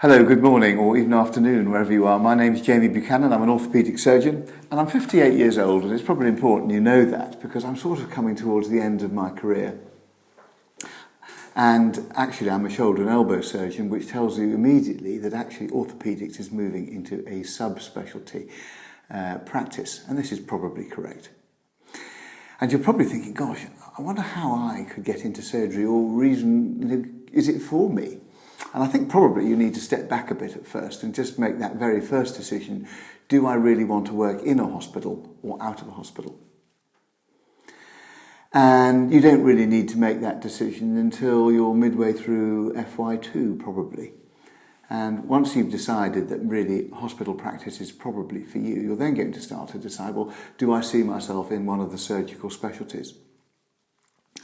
Hello, good morning or even afternoon, wherever you are. My name's Jamie Buchanan. I'm an orthopaedic surgeon and I'm 58 years old, and it's probably important you know that because I'm sort of coming towards the end of my career. And actually I'm a shoulder and elbow surgeon, which tells you immediately that actually orthopaedics is moving into a subspecialty practice, and this is probably correct. And you're probably thinking, gosh, I wonder how I could get into surgery, or reason, is it for me? And I think probably you need to step back a bit at first and just make that very first decision. Do I really want to work in a hospital or out of a hospital? And you don't really need to make that decision until you're midway through FY2 probably. And once you've decided that really hospital practice is probably for you, you're then going to start to decide, well, do I see myself in one of the surgical specialties?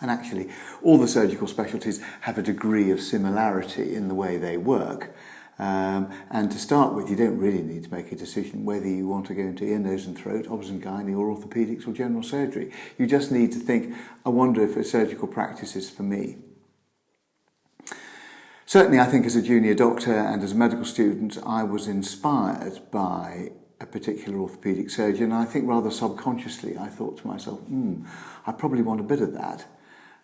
And actually, all the surgical specialties have a degree of similarity in the way they work. And to start with, you don't really need to make a decision whether you want to go into ear, nose and throat, obs and gynae, or orthopaedics or general surgery. You just need to think, I wonder if a surgical practice is for me. Certainly, I think as a junior doctor and as a medical student, I was inspired by a particular orthopaedic surgeon. I think rather subconsciously, I thought to myself, I probably want a bit of that.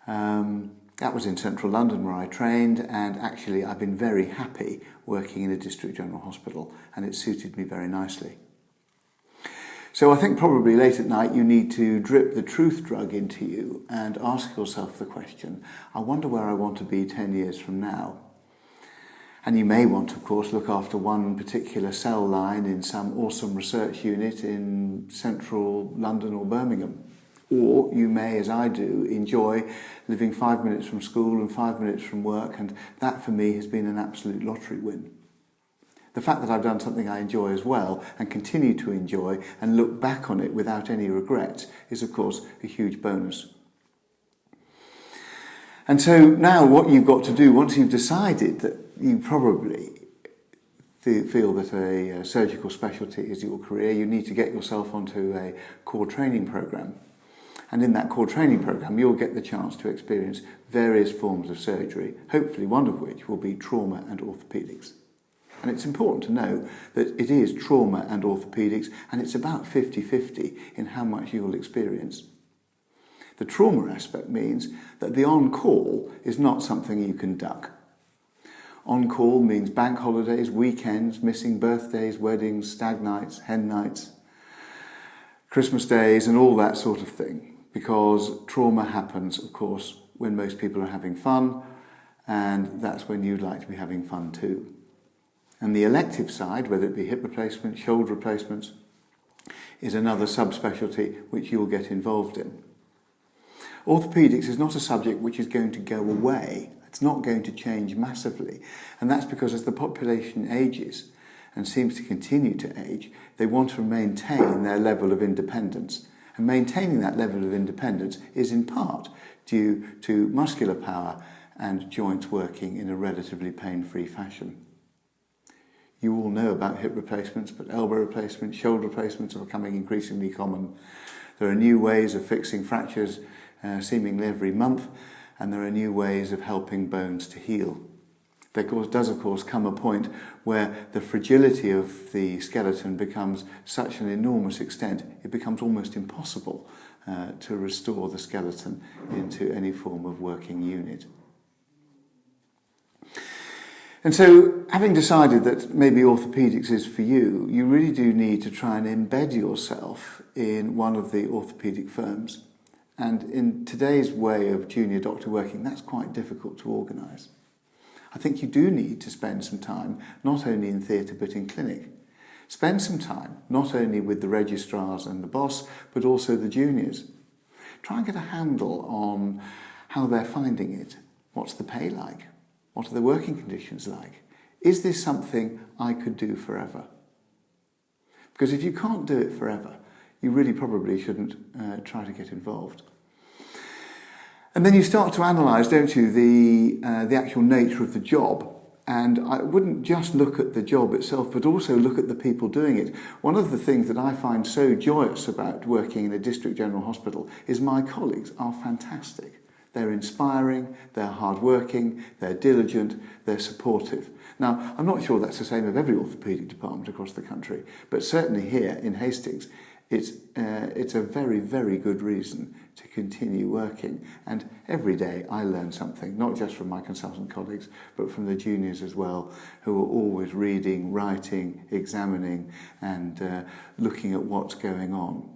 That was in central London where I trained, and actually I've been very happy working in a district general hospital, and it suited me very nicely. So I think probably late at night you need to drip the truth drug into you and ask yourself the question, I wonder where I want to be 10 years from now. And you may want to, of course, look after one particular cell line in some awesome research unit in central London or Birmingham. Or you may, as I do, enjoy living 5 minutes from school and 5 minutes from work, and that for me has been an absolute lottery win. The fact that I've done something I enjoy as well and continue to enjoy and look back on it without any regrets is, of course, a huge bonus. And so now what you've got to do, once you've decided that you probably feel that a surgical specialty is your career, you need to get yourself onto a core training program. And in that core training program, you'll get the chance to experience various forms of surgery, hopefully one of which will be trauma and orthopaedics. And it's important to know that it is trauma and orthopaedics, and it's about 50-50 in how much you'll experience. The trauma aspect means that the on-call is not something you can duck. On-call means bank holidays, weekends, missing birthdays, weddings, stag nights, hen nights, Christmas days, and all that sort of thing. Because trauma happens, of course, when most people are having fun, and that's when you'd like to be having fun too. And the elective side, whether it be hip replacement, shoulder replacements, is another subspecialty which you'll get involved in. Orthopaedics is not a subject which is going to go away. It's not going to change massively, and that's because as the population ages and seems to continue to age, they want to maintain their level of independence. And maintaining that level of independence is in part due to muscular power and joints working in a relatively pain-free fashion. You all know about hip replacements, but elbow replacements, shoulder replacements are becoming increasingly common. There are new ways of fixing fractures seemingly every month, and there are new ways of helping bones to heal. There does, of course, come a point where the fragility of the skeleton becomes such an enormous extent, it becomes almost impossible to restore the skeleton into any form of working unit. And so, having decided that maybe orthopaedics is for you, you really do need to try and embed yourself in one of the orthopaedic firms. And in today's way of junior doctor working, that's quite difficult to organise. I think you do need to spend some time, not only in theatre but in clinic. Spend some time, not only with the registrars and the boss, but also the juniors. Try and get a handle on how they're finding it. What's the pay like? What are the working conditions like? Is this something I could do forever? Because if you can't do it forever, you really probably shouldn't try to get involved. And then you start to analyse, don't you, the actual nature of the job. And I wouldn't just look at the job itself, but also look at the people doing it. One of the things that I find so joyous about working in a district general hospital is my colleagues are fantastic. They're inspiring, they're hardworking, they're diligent, they're supportive. Now, I'm not sure that's the same of every orthopaedic department across the country, but certainly here in Hastings, it's a very, very good reason to continue working. And every day I learn something, not just from my consultant colleagues, but from the juniors as well, who are always reading, writing, examining, and looking at what's going on.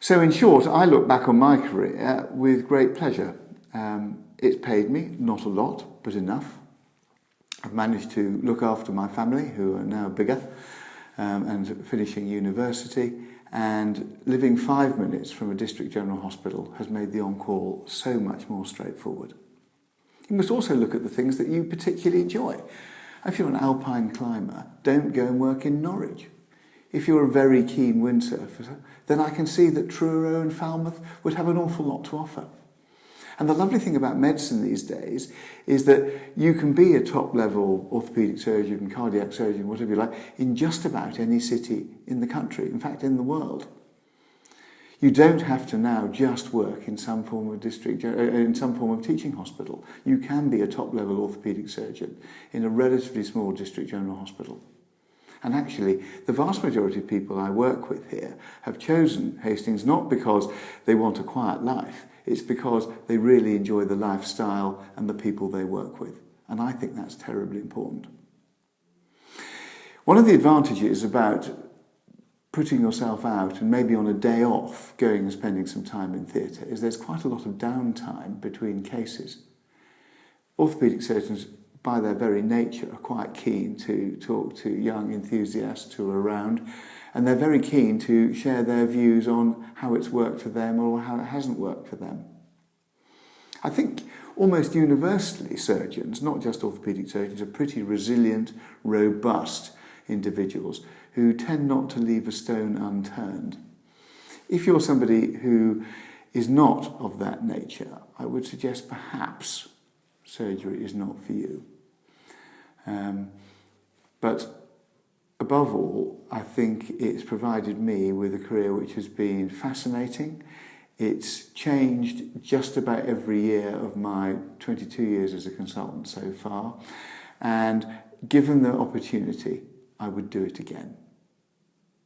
So in short, I look back on my career with great pleasure. It's paid me, not a lot, but enough. I've managed to look after my family, who are now bigger, and finishing university, and living 5 minutes from a district general hospital has made the on-call so much more straightforward. You must also look at the things that you particularly enjoy. If you're an alpine climber, don't go and work in Norwich. If you're a very keen windsurfer, then I can see that Truro and Falmouth would have an awful lot to offer. And the lovely thing about medicine these days is that you can be a top-level orthopaedic surgeon, cardiac surgeon, whatever you like, in just about any city in the country, in fact in the world. You don't have to now just work in some form of teaching hospital. You can be a top-level orthopaedic surgeon in a relatively small district general hospital. And actually, the vast majority of people I work with here have chosen Hastings not because they want a quiet life, it's because they really enjoy the lifestyle and the people they work with. And I think that's terribly important. One of the advantages about putting yourself out and maybe on a day off going and spending some time in theatre is there's quite a lot of downtime between cases. Orthopaedic surgeons, by their very nature, are quite keen to talk to young enthusiasts who are around, and they're very keen to share their views on how it's worked for them or how it hasn't worked for them. I think almost universally surgeons, not just orthopaedic surgeons, are pretty resilient, robust individuals who tend not to leave a stone unturned. If you're somebody who is not of that nature, I would suggest perhaps surgery is not for you. But above all, I think it's provided me with a career which has been fascinating. It's changed just about every year of my 22 years as a consultant so far. And given the opportunity, I would do it again.